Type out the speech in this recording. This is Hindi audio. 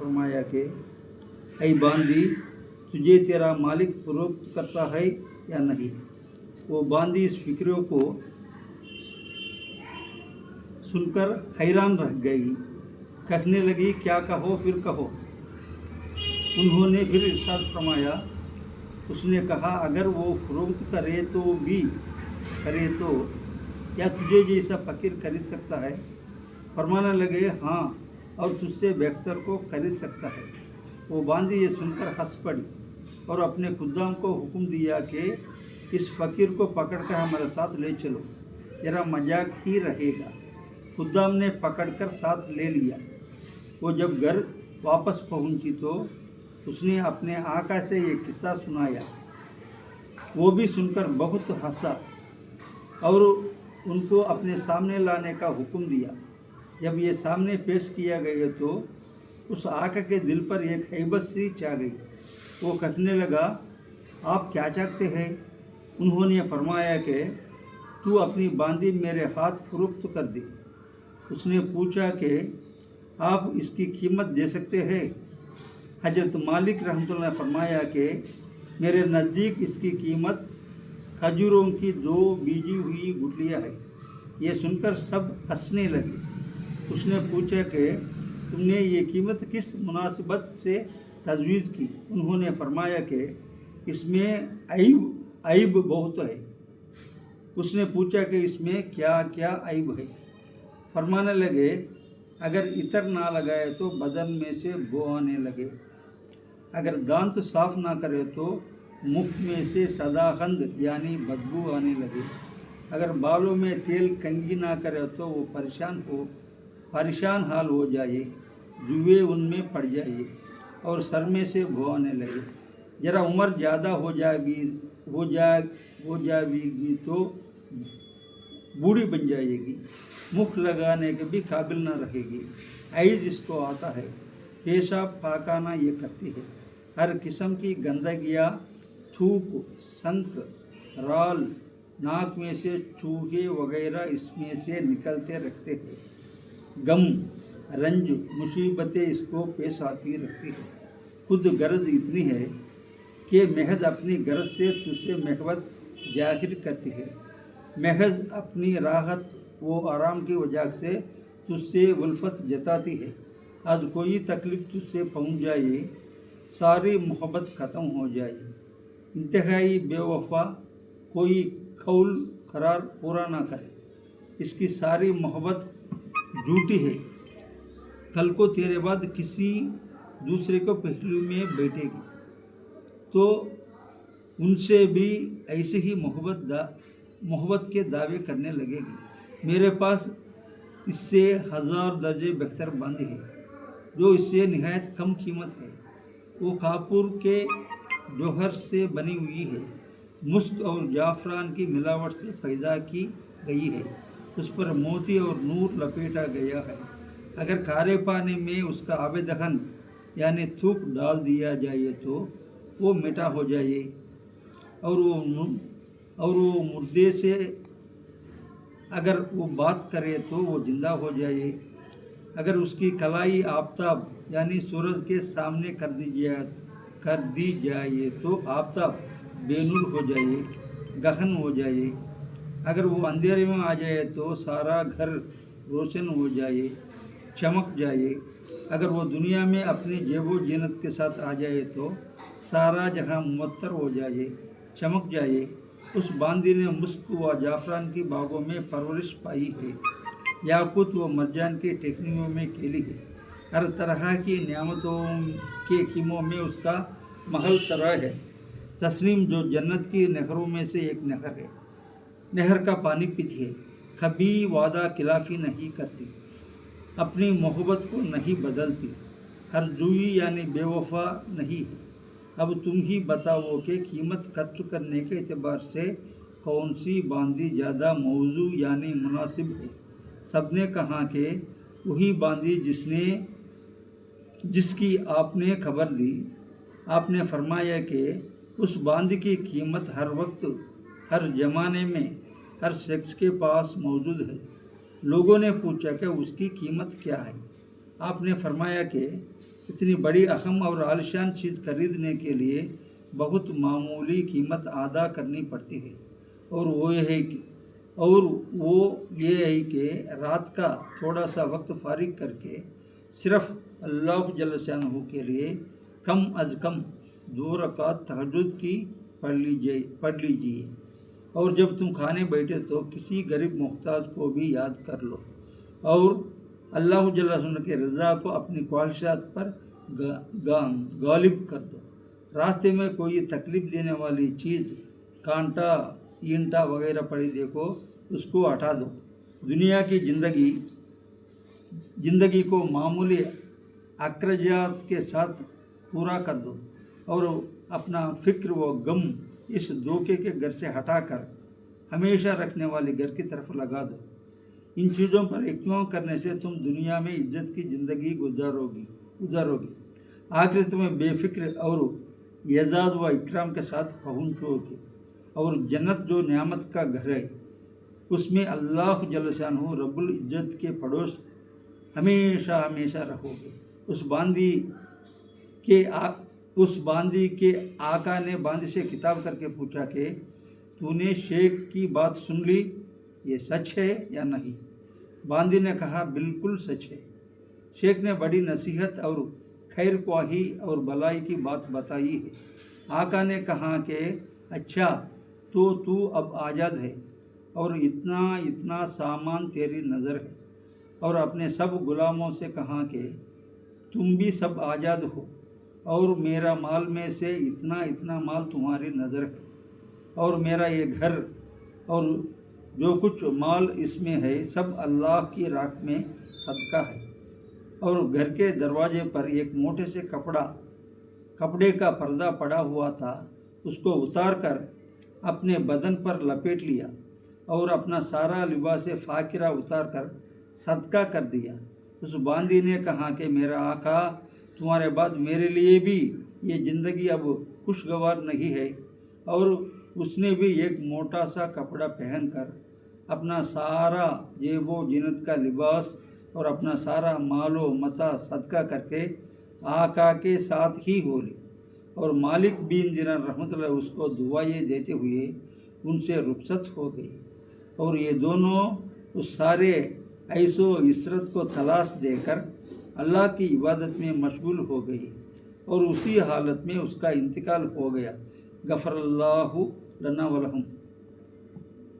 फरमाया कि ऐ बांदी, तुझे तेरा मालिक फरोख्त करता है या नहीं। वो बांदी इस फिक्रों को सुनकर हैरान रह गई। कहने लगी, क्या कहो फिर कहो। उन्होंने फिर इरशाद फरमाया, उसने कहा, अगर वो फरोख्त करे तो क्या तुझे जैसा फ़कीर खरीद सकता है। फरमाने लगे, हाँ, और तुझसे बेहतर को खरीद सकता है। वो बांदी ये सुनकर हंस पड़ी और अपने खुद्दाम को हुक्म दिया कि इस फ़कीर को पकड़कर हमारे साथ ले चलो, जरा मजाक ही रहेगा। खुद्दाम ने पकड़कर साथ ले लिया। वो जब घर वापस पहुंची तो उसने अपने आका से ये किस्सा सुनाया। वो भी सुनकर बहुत हंसा और उनको अपने सामने लाने का हुक्म दिया। जब ये सामने पेश किया गया तो उस आका के दिल पर एक हैबत सी छा गई। वो कहने लगा, आप क्या चाहते हैं। उन्होंने फरमाया कि तू अपनी बांदी मेरे हाथ फरोख्त कर दे। उसने पूछा कि आप इसकी कीमत दे सकते हैं। हजरत मालिक रहमतुल्लाह ने फरमाया कि मेरे नज़दीक इसकी कीमत खजूरों की 2 बीजी हुई गुठलियाँ है। ये सुनकर सब हंसने लगे। उसने पूछा कि तुमने ये कीमत किस मुनासिबत से तजवीज़ की। उन्होंने फरमाया कि इसमें ऐब बहुत है। उसने पूछा कि इसमें क्या क्या ऐब है। फरमाने लगे, अगर इतर ना लगाए तो बदन में से बो आने लगे, अगर दांत साफ ना करे तो मुख में से सदाखंद यानी बदबू आने लगे, अगर बालों में तेल कंघी ना करे तो वो परेशान हाल हो जाए, जुए उनमें पड़ जाए और सर में से भो आने लगे, जरा उम्र ज़्यादा हो जाएगी तो बूढ़ी बन जाएगी, मुख लगाने के भी काबिल ना रहेगी। ऐज जिसको आता है, पेशाब पाखाना ये करती है। हर किस्म की गंदगियाँ, थूक, संक, राल, नाक में से चूहे वगैरह इसमें से निकलते रखते हैं। गम, रंज, मुसीबतें इसको पेश आती रखती है। खुद गर्ज इतनी है कि महज अपनी गर्ज से तुझसे महबत जाहिर करती है। महज अपनी राहत वो आराम की वजह से तुझसे उल्फत जताती है। आज कोई तकलीफ तुझसे पहुंच जाए, सारी मोहब्बत ख़त्म हो जाए। इंतहाई बेवफा, कोई कौल करार पूरा ना करे, इसकी सारी मोहब्बत झूठी है। कल को तेरे बाद किसी दूसरे को पहलू में बैठेगी तो उनसे भी ऐसे ही मोहब्बत के दावे करने लगेगी। मेरे पास इससे 1000 दर्जे बेहतर बांदी है जो इससे निहायत कम कीमत है। वो कापुर के जौहर से बनी हुई है, मुस्क और जाफरान की मिलावट से पैदा की गई है। उस पर मोती और नूर लपेटा गया है। अगर खारे पानी में उसका आब दहन यानी थूक डाल दिया जाए तो वो मिठा हो जाए और वो मुर्दे से अगर वो बात करे तो वो जिंदा हो जाए। अगर उसकी कलाई आफताब यानी सूरज के सामने कर दी जाए तो आफताब बेनूर हो जाए, गहन हो जाए। अगर वो अंधेरे में आ जाए तो सारा घर रोशन हो जाए, चमक जाए। अगर वो दुनिया में अपनी जेबो जीनत के साथ आ जाए तो सारा जहां मुअत्तर हो जाए, चमक जाए। उस बांदी ने मुस्क व जाफरान की बागों में परवरिश पाई है, याकूत व मरजान की टेकनियों में खेली है। हर तरह की नियामतों के कीमों में उसका महल सराय है। तस्नीम जो जन्नत की नहरों में से एक नहर है, नहर का पानी पीती है, कभी वादा खिलाफी नहीं करती, अपनी मोहब्बत को नहीं बदलती, हर जुई यानी बेवफा नहीं है। अब तुम ही बताओ कि कीमत खर्च करने के एतबार से कौन सी बांदी ज़्यादा मौजू यानी मुनासिब है। सबने कहा कि वही बांदी जिसकी आपने खबर दी। आपने फरमाया कि उस बांदी की कीमत हर वक्त, हर ज़माने में, हर शख्स के पास मौजूद है। लोगों ने पूछा कि उसकी कीमत क्या है। आपने फरमाया कि इतनी बड़ी अहम और आलिशान चीज़ खरीदने के लिए बहुत मामूली कीमत अदा करनी पड़ती है। और वो ये है कि रात का थोड़ा सा वक्त फारिग करके सिर्फ अल्लाह जल्ल शानहू के लिए कम अज़ कम 2 रकात तहज्जुद की पढ़ लीजिए। और जब तुम खाने बैठे तो किसी गरीब मोहताज को भी याद कर लो और अल्लाह जल्ल शानहू के रज़ा को अपनी ख्वाहिशात पर गालिब कर दो। रास्ते में कोई तकलीफ़ देने वाली चीज़, कांटा, ईंटा वगैरह पड़ी देखो, उसको हटा दो। दुनिया की ज़िंदगी को मामूली अखराजात के साथ पूरा कर दो और अपना फ़िक्र व गम इस धोखे के घर से हटाकर हमेशा रखने वाले घर की तरफ लगा दो। इन चीज़ों पर इत्मीनान करने से तुम दुनिया में इज्जत की ज़िंदगी गुजारोगे, आखिरत में बेफिक्र और एजाज़ व इकराम के साथ पहुँचोगे। और जन्नत जो नियामत का घर है, उसमें अल्लाह जल्ल शानहू रब्बुल इज्जत के पड़ोस हमेशा हमेशा रहोगे। उस बांदी के आका ने बांदी से खिताब करके पूछा कि तूने शेख की बात सुन ली, ये सच है या नहीं? बांदी ने कहा, बिल्कुल सच है। शेख ने बड़ी नसीहत और खैर ख्वाही और भलाई की बात बताई है। आका ने कहा कि अच्छा, तो तू अब आज़ाद है और इतना सामान तेरी नज़र है। और अपने सब गुलामों से कहा कि तुम भी सब आज़ाद हो और मेरा माल में से इतना माल तुम्हारी नज़र है और मेरा ये घर और जो कुछ माल इसमें है सब अल्लाह की राह में सदका है। और घर के दरवाजे पर एक मोटे से कपड़े का पर्दा पड़ा हुआ था, उसको उतार कर अपने बदन पर लपेट लिया और अपना सारा लिबास फ़ाकिरा उतार कर सदका कर दिया। उस बांदी ने कहा कि मेरा आका, तुम्हारे बाद मेरे लिए भी ये ज़िंदगी अब खुशगवार नहीं है। और उसने भी एक मोटा सा कपड़ा पहनकर अपना सारा जेबो जीनत का लिबास और अपना सारा मालो मता सदका करके आका के साथ ही हो ली। और मालिक बिन दिनार रहमतुल्लाह उसको दुआएं देते हुए उनसे रुखसत हो गई। और ये दोनों उस सारे ऐसो इसरत को तलाश देकर अल्लाह की इबादत में मशगूल हो गई और उसी हालत में उसका इंतकाल हो गया। गफ़रल्लाहु लना व लहुम।